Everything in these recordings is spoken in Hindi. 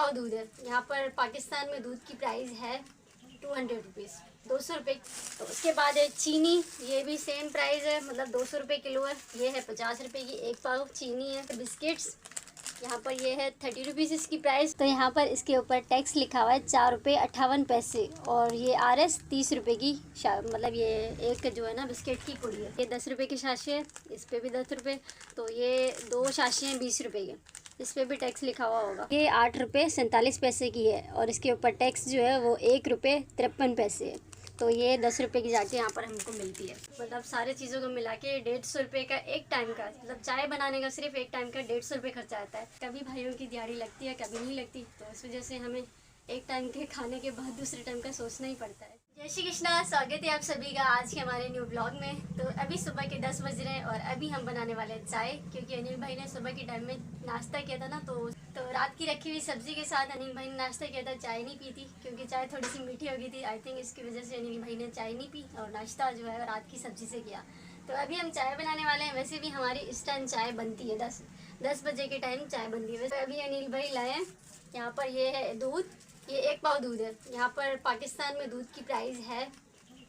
पाव दूध है। यहाँ पर पाकिस्तान में दूध की प्राइस है 200 रुपीज़, 200 रुपये। तो उसके बाद है चीनी, ये भी सेम प्राइस है, मतलब 200 रुपये किलो है। ये है 50 रुपये की एक पाव चीनी है। बिस्किट्स यहाँ पर ये है 30 रुपीज़ इसकी प्राइस। तो यहाँ पर इसके ऊपर टैक्स लिखा हुआ है 4 रुपये 58 पैसे, और ये RS 30 रुपये की मतलब ये एक जो है ना बिस्किट की पुड़ी है। ये 10 रुपये की शाशी है, इस पर भी 10 रुपये। तो ये 2 शाशी हैं 20 रुपये की, इस पर भी टैक्स लिखा हुआ होगा। ये 8 रुपये 47 पैसे की है, और इसके ऊपर टैक्स जो है वो 1 रुपये 53 पैसे है। तो ये 10 रुपये की जाके यहाँ पर हमको मिलती है। मतलब सारे चीज़ों को मिला के 150 रुपये का एक टाइम का, मतलब चाय बनाने का सिर्फ एक टाइम का 150 रुपये खर्चा आता है। कभी भाइयों की दिहाड़ी लगती है, कभी नहीं लगती, तो इस वजह से हमें एक टाइम के खाने के बाद दूसरे टाइम का सोचना ही पड़ता है। जय श्री कृष्णा, स्वागत है आप सभी का आज के हमारे न्यू ब्लॉग में। तो अभी सुबह के 10 बज रहे हैं और अभी हम बनाने वाले हैं चाय, क्योंकि अनिल भाई ने सुबह के टाइम में नाश्ता किया था ना, तो रात की रखी हुई सब्जी के साथ अनिल भाई ने नाश्ता किया था। चाय नहीं पी थी क्योंकि चाय थोड़ी सी मीठी हो गई थी। आई थिंक इसकी वजह से अनिल भाई ने चाय नहीं पी और नाश्ता जो है रात की सब्जी से किया। तो अभी हम चाय बनाने वाले हैं। वैसे भी हमारी इस टाइम चाय बनती है, 10 बजे के टाइम चाय बनती है। वैसे अभी अनिल भाई लाए हैं यहाँ पर, ये है दूध, ये एक पाव दूध है। यहाँ पर पाकिस्तान में दूध की प्राइस है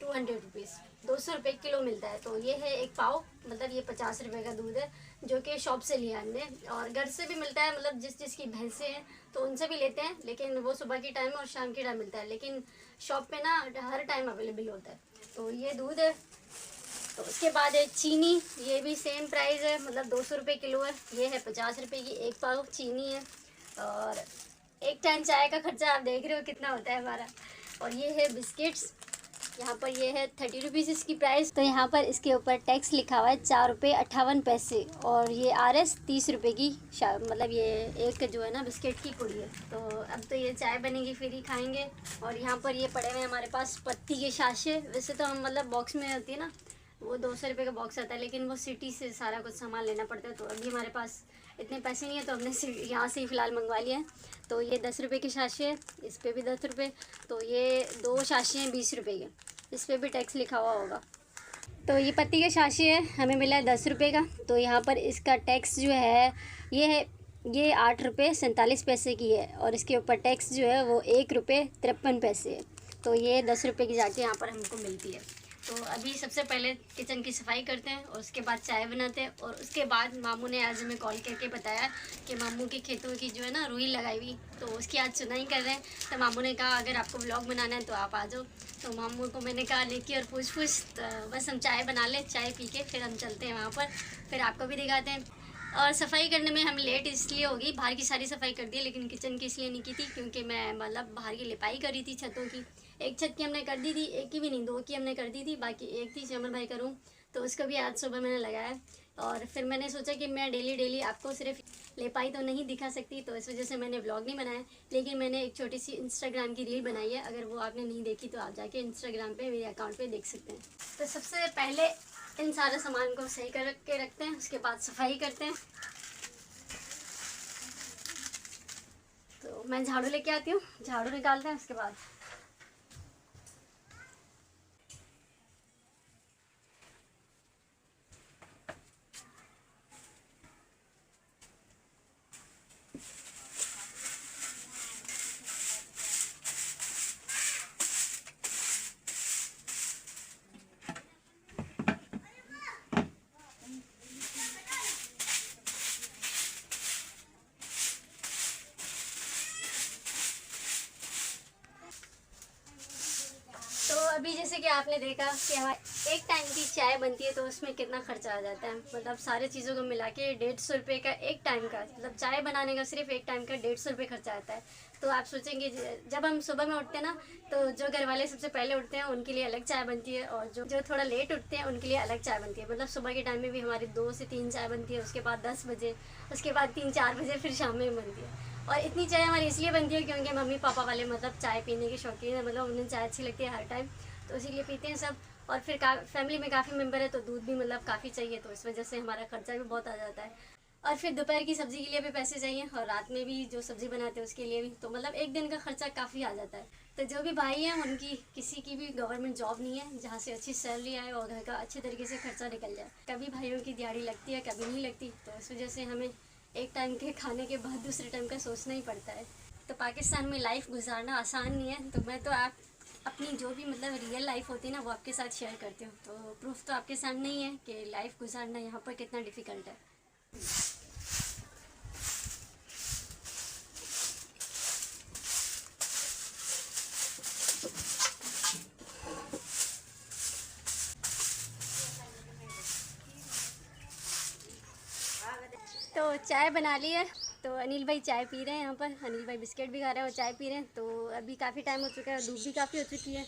200 रुपीज़, 200 रुपये किलो मिलता है। तो ये है एक पाव, मतलब ये 50 रुपये का दूध है, जो कि शॉप से लिया हमने, और घर से भी मिलता है। मतलब जिसकी भैंसें हैं तो उनसे भी लेते हैं, लेकिन वो सुबह के टाइम और शाम के टाइम मिलता है, लेकिन शॉप पे ना हर टाइम अवेलेबल होता है। तो ये दूध है। तो उसके बाद है चीनी, ये भी सेम प्राइस है, मतलब 200 रुपये किलो है। ये है 50 रुपये की एक पाव चीनी है, और एक टाइम चाय का खर्चा आप देख रहे हो कितना होता है हमारा। और ये है बिस्किट्स, यहाँ पर ये है 30 रुपीज़ इसकी प्राइस। तो यहाँ पर इसके ऊपर टैक्स लिखा हुआ है 4 रुपये 58 पैसे, और ये RS 30 रुपये की मतलब ये एक जो है ना बिस्किट की पुड़ी है। तो अब तो ये चाय बनेगी फिर ही खाएंगे। और यहाँ पर ये पड़े हुए हैं हमारे पास पत्ती के शाशे। वैसे तो हम मतलब बॉक्स में होती है ना, वो 200 रुपये का बॉक्स आता है, लेकिन वो सिटी से सारा कुछ सामान लेना पड़ता है। तो अभी हमारे पास इतने पैसे नहीं है, तो हमने यहाँ से ही फ़िलहाल मंगवा लिया है। तो ये 10 रुपये की शाशी है, इस पर भी 10 रुपये। तो ये 2 शाशी हैं 20 रुपये की, इस पर भी टैक्स लिखा हुआ होगा। तो ये पत्ती का शाशी है, हमें मिला है 10 रुपये का। तो यहाँ पर इसका टैक्स जो है ये 8 रुपये 47 पैसे की है, और इसके ऊपर टैक्स जो है वो 1 रुपये 53 पैसे है। तो ये 10 रुपये की जाके यहाँ पर हमको मिलती है। तो अभी सबसे पहले किचन की सफाई करते हैं, और उसके बाद चाय बनाते हैं। और उसके बाद मामू ने आज हमें कॉल करके बताया कि मामू के खेतों की जो है ना रुई लगाई हुई, तो उसकी आज चुनाई कर रहे हैं। तो मामू ने कहा अगर आपको व्लॉग बनाना है तो आप आ जाओ। तो मामू को मैंने कहा लेके और पूछ तो बस हम चाय बना लें, चाय पी के फिर हम चलते हैं वहाँ पर, फिर आपको भी दिखाते हैं। और सफाई करने में हम लेट इसलिए होगी, बाहर की सारी सफाई कर दी, लेकिन किचन की इसलिए नहीं की थी क्योंकि मैं मतलब बाहर की लिपाई करी थी छतों की। एक छत की हमने कर दी थी, एक की भी नहीं, 2 की हमने कर दी थी, बाकी एक थी चमन भाई करूँ, तो उसको भी आज सुबह मैंने लगाया। और फिर मैंने सोचा कि मैं डेली आपको सिर्फ लिपाई तो नहीं दिखा सकती, तो इस वजह से मैंने व्लॉग नहीं बनाया, लेकिन मैंने एक छोटी सी इंस्टाग्राम की रील बनाई है। अगर वो आपने नहीं देखी तो आप जाके इंस्टाग्राम पे मेरे अकाउंट पे देख सकते हैं। तो सबसे पहले इन सारे सामान को सही कर के रखते हैं, उसके बाद सफाई करते हैं। तो मैं झाड़ू लेके आती हूँ, झाड़ू निकालते हैं उसके बाद। अभी जैसे कि आपने देखा कि हमारे एक टाइम की चाय बनती है तो उसमें कितना खर्चा आ जाता है। मतलब सारे चीज़ों को मिला के 150 रुपये का एक टाइम का, मतलब चाय बनाने का सिर्फ एक टाइम का 150 रुपये खर्चा आता है। तो आप सोचेंगे जब हम सुबह में उठते हैं ना, तो जो घर वाले सबसे पहले उठते हैं उनके लिए अलग चाय बनती है, और जो थोड़ा लेट उठते हैं उनके लिए अलग चाय बनती है। मतलब सुबह के टाइम में भी हमारी 2 से 3 चाय बनती है, उसके बाद 10 बजे, उसके बाद 3-4 बजे फिर शाम में बनती है। और इतनी चाय हमारी इसलिए बनती है क्योंकि मम्मी पापा वाले मतलब चाय पीने के शौकीन है, मतलब उन्हें चाय अच्छी लगती है हर टाइम, तो इसीलिए पीते हैं सब। और फिर फैमिली में काफ़ी मेंबर है तो दूध भी मतलब काफ़ी चाहिए, तो इस वजह से हमारा खर्चा भी बहुत आ जाता है। और फिर दोपहर की सब्ज़ी के लिए भी पैसे चाहिए, और रात में भी जो सब्ज़ी बनाते हैं उसके लिए भी, तो मतलब एक दिन का खर्चा काफ़ी आ जाता है। तो जो भी भाई हैं उनकी किसी की भी गवर्नमेंट जॉब नहीं है जहाँ से अच्छी सैलरी आए और घर का अच्छे तरीके से खर्चा निकल जाए। कभी भाइयों की दिहाड़ी लगती है, कभी नहीं लगती, तो इस वजह से हमें एक टाइम के खाने के बाद दूसरे टाइम का सोचना ही पड़ता है। तो पाकिस्तान में लाइफ गुजारना आसान नहीं है, तो मैं तो आप अपनी जो भी मतलब रियल लाइफ होती है ना वो आपके साथ शेयर करती हूँ। तो प्रूफ तो आपके सामने ही है कि लाइफ गुजारना यहाँ पर कितना डिफ़िकल्ट है। तो चाय बना ली है, तो अनिल भाई चाय पी रहे हैं यहाँ पर। अनिल भाई बिस्किट भी खा रहे हैं और चाय पी रहे हैं। तो अभी काफ़ी टाइम हो चुका है, धूप भी काफ़ी हो चुकी है।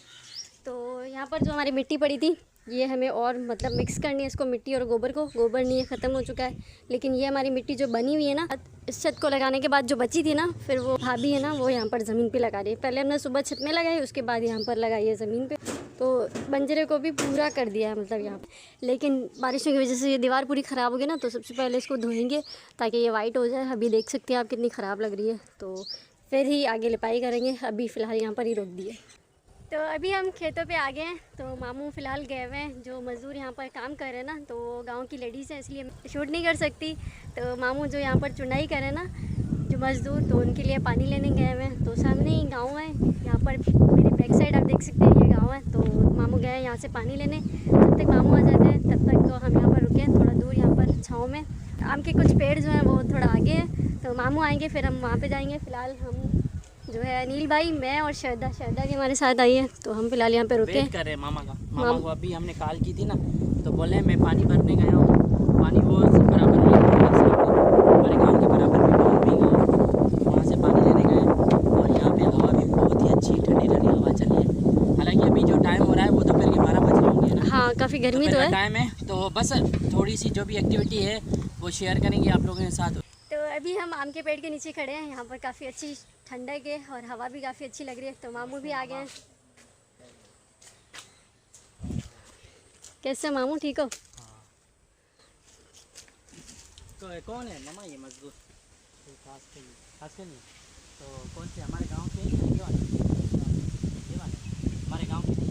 तो यहाँ पर जो हमारी मिट्टी पड़ी थी ये हमें और मतलब मिक्स करनी है इसको, मिट्टी और गोबर को। गोबर नहीं है, ख़त्म हो चुका है, लेकिन ये हमारी मिट्टी जो बनी हुई है ना, इस छत को लगाने के बाद जो बची थी ना, फिर वो भाभी है ना वो यहाँ पर ज़मीन पे लगा रही है। पहले हमने सुबह छत में लगाई, उसके बाद यहाँ पर लगाई है ज़मीन पे। तो बंजरे को भी पूरा कर दिया है मतलब यहाँ पे। लेकिन बारिशों की वजह से ये दीवार पूरी ख़राब हो गई ना, तो सबसे पहले इसको धोएंगे ताकि ये वाइट हो जाए। अभी देख सकते हैं आप कितनी ख़राब लग रही है, तो फिर ही आगे लिपाई करेंगे। अभी फ़िलहाल यहाँ पर ही रोक दिए। तो अभी हम खेतों पे आ गए हैं। तो मामू फ़िलहाल गए हुए हैं, जो मज़दूर यहाँ पर काम कर रहे हैं ना, तो गांव की लेडीज़ हैं इसलिए शूट नहीं कर सकती। तो मामू जो यहाँ पर चुनाई कर रहे हैं ना, जो मज़दूर, तो उनके लिए पानी लेने गए हुए हैं। तो सामने ही गांव है, यहाँ पर मेरे बैक साइड आप देख सकते हैं ये गांव है। तो मामू गए हैं यहाँ से पानी लेने। जब तक मामू आ जाते हैं तब तक तो हम यहाँ पर रुके हैं थोड़ा दूर, यहाँ पर छाँव में। आम के कुछ पेड़ जो हैं वो थोड़ा आगे हैं, तो मामू आएँगे फिर हम वहाँ पर जाएँगे। फ़िलहाल हम जो है अनिल भाई, मैं और शरदा भी हमारे साथ आई है। तो हम फिलहाल यहाँ पे रुके वेट कर रहे हैं मामा को। अभी हमने कॉल की थी ना, तो बोले मैं पानी भरने गया हूँ। पानी वो बराबर में हमारे गांव के बराबर में गाँव भी गया, वहाँ से पानी लेने गए। और यहाँ पे हवा भी बहुत ही अच्छी ठंडी ठंडी हवा चली है। हालांकि अभी जो टाइम हो रहा है वो दोपहर के 12 बज रहे होंगे ना। हाँ, काफ़ी गर्मी तो है, टाइम है। तो बस थोड़ी सी जो भी एक्टिविटी है वो शेयर करेंगे आप लोगों के साथ। तो अभी हम आम के पेड़ के नीचे खड़े हैं, यहाँ पर काफ़ी अच्छी ठंडक है और हवा भी काफ़ी अच्छी लग रही है। तो मामू भी आ गए हैं। कैसे मामू, ठीक हो? तो कौन है मामा ये मजदूर? खास के नहीं। तो कौन से हमारे गांव के? ये वाले हमारे गांव के नहीं।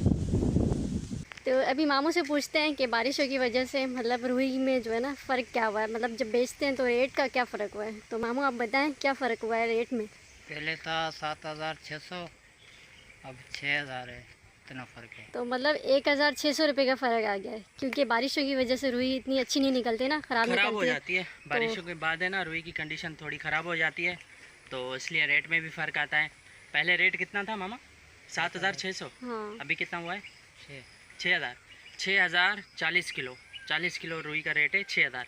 तो अभी मामू से पूछते हैं कि बारिशों की वजह से मतलब रुई में जो है ना फ़र्क क्या हुआ है, मतलब जब बेचते हैं तो रेट का क्या फ़र्क हुआ है। तो मामू आप बताएं क्या फ़र्क हुआ है रेट में? पहले था 7,600, अब 6,000 है, इतना फ़र्क है। तो मतलब 1,600 रुपये का फ़र्क आ गया है, क्योंकि बारिशों की वजह से रुई इतनी अच्छी नहीं निकलती ना, ख़राब हो जाती है। बारिशों के बाद है ना रुई की कंडीशन थोड़ी ख़राब हो जाती है, तो इसलिए रेट में भी फ़र्क आता है। पहले रेट कितना था मामा? 7,600। हाँ, अभी कितना हुआ है? 6,000। 6,000 40 किलो रुई का रेट है 6,000।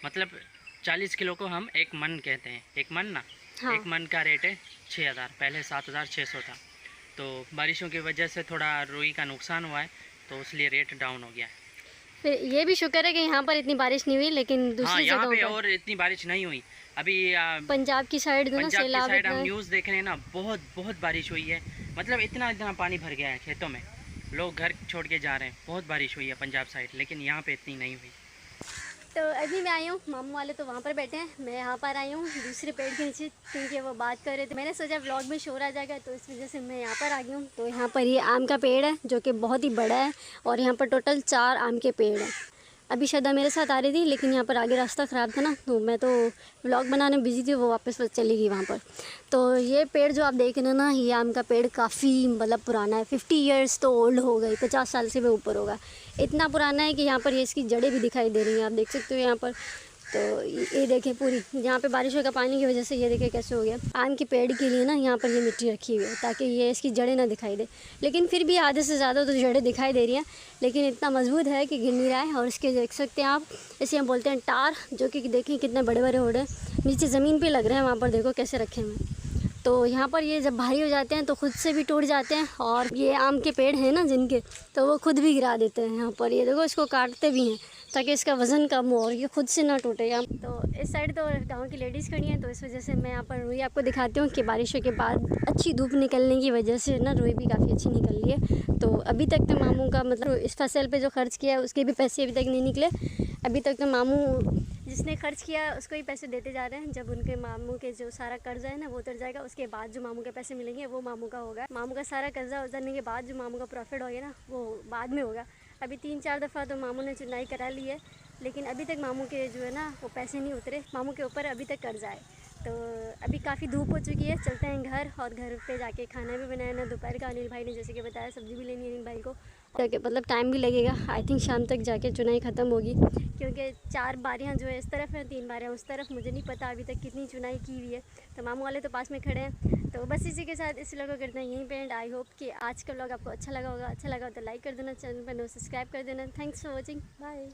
मतलब 40 किलो को हम एक मन कहते हैं, एक मन ना। हाँ। एक मन का रेट है 6,000, पहले 7,600 था। तो बारिशों की वजह से थोड़ा रुई का नुकसान हुआ है, तो इसलिए रेट डाउन हो गया है। फिर ये भी शुक्र है कि यहाँ पर इतनी बारिश नहीं हुई, लेकिन दूसरी यहाँ जगहों पे पर, और इतनी बारिश नहीं हुई। अभी पंजाब की साइड जो ना पंजाब की सैलाब साइड इतना हम है। न्यूज़ देख रहे हैं ना, बहुत बहुत बारिश हुई है। मतलब इतना पानी भर गया है खेतों में, लोग घर छोड़ के जा रहे हैं। बहुत बारिश हुई है पंजाब साइड, लेकिन यहाँ पे इतनी नहीं हुई। तो अभी मैं आई हूँ, मामू वाले तो वहाँ पर बैठे हैं, मैं यहाँ पर आई हूँ दूसरे पेड़ के नीचे, क्योंकि वो बात कर रहे थे। मैंने सोचा व्लॉग में शोर आ जाएगा, तो इस वजह से मैं यहाँ पर आ गई हूँ। तो यहाँ पर ये आम का पेड़ है जो कि बहुत ही बड़ा है, और यहाँ पर टोटल 4 आम के पेड़ हैं। अभी शदा मेरे साथ आ रही थी, लेकिन यहाँ पर आगे रास्ता ख़राब था ना, तो मैं तो व्लॉग बनाने में बिज़ी थी, वो वापस चली गई वहाँ पर। तो ये पेड़ जो आप देख रहे हैं ना, ये आम का पेड़ काफ़ी मतलब पुराना है, 50 ईयर्स तो ओल्ड हो गई, 50 साल से भी ऊपर होगा। इतना पुराना है कि यहाँ पर ये इसकी जड़ें भी दिखाई दे रही हैं, आप देख सकते हो यहाँ पर। तो ये देखें पूरी, यहाँ पे बारिशों का पानी की वजह से ये देखें कैसे हो गया। आम के पेड़ के लिए ना यहाँ पर ये मिट्टी रखी हुई है ताकि ये इसकी जड़ें ना दिखाई दे, लेकिन फिर भी आधे से ज़्यादा तो जड़ें दिखाई दे रही हैं, लेकिन इतना मजबूत है कि गिर नहीं रहा है। और इसके देख सकते हैं आप, इसे हम बोलते हैं टार, जो कि देखें कितने बड़े बड़े हो रहे हैं, नीचे ज़मीन पर लग रहे हैं, वहाँ पर देखो कैसे रखे हुए। तो यहाँ पर ये जब भारी हो जाते हैं तो खुद से भी टूट जाते हैं, और ये आम के पेड़ हैं ना जिनके, तो वो खुद भी गिरा देते हैं। यहाँ पर ये देखो, इसको काटते भी हैं ताकि इसका वज़न कम हो और ये खुद से ना टूटे। यहाँ तो इस साइड तो गांव की लेडीज़ खड़ी हैं, तो इस वजह से मैं यहाँ पर रुई आपको दिखाती हूँ कि बारिशों के बाद अच्छी धूप निकलने की वजह से ना रुई भी काफ़ी अच्छी निकल रही है। तो अभी तक तो मामू का मतलब इस फसल पे जो खर्च किया है उसके भी पैसे अभी तक नहीं निकले। अभी तक तो मामू जिसने खर्च किया उसको ही पैसे देते जा रहे हैं। जब उनके मामू के जो सारा कर्जा है ना वो उतर जाएगा, उसके बाद जो मामू के पैसे मिलेंगे वो मामू का होगा। मामू का सारा कर्जा उतरने के बाद जो मामू का प्रॉफिट होगा ना वो बाद में होगा। अभी 3-4 दफ़ा तो मामू ने चुनाई करा ली है, लेकिन अभी तक मामू के जो है ना वो पैसे नहीं उतरे, मामू के ऊपर अभी तक कर्जा है। तो अभी काफ़ी धूप हो चुकी है, चलते हैं घर और घर पे जाके खाना भी बनाना दोपहर का। अनिल भाई ने जैसे कि बताया सब्ज़ी भी लेनी है अनिल भाई को, मतलब टाइम भी लगेगा। आई थिंक शाम तक जाके चुनाई ख़त्म होगी, क्योंकि 4 बारियाँ जो है इस तरफ हैं, 3 बारियाँ उस तरफ। मुझे नहीं पता अभी तक कितनी चुनाई की हुई है, तो मामू वाले तो पास में खड़े हैं। तो बस इसी के साथ इस व्लॉग को करते हैं यहीं पे एंड। आई होप कि आज का व्लॉग आपको अच्छा लगा होगा। अच्छा लगा तो लाइक कर देना, चैनल पर नो सब्सक्राइब कर देना। Thanks for watching, bye.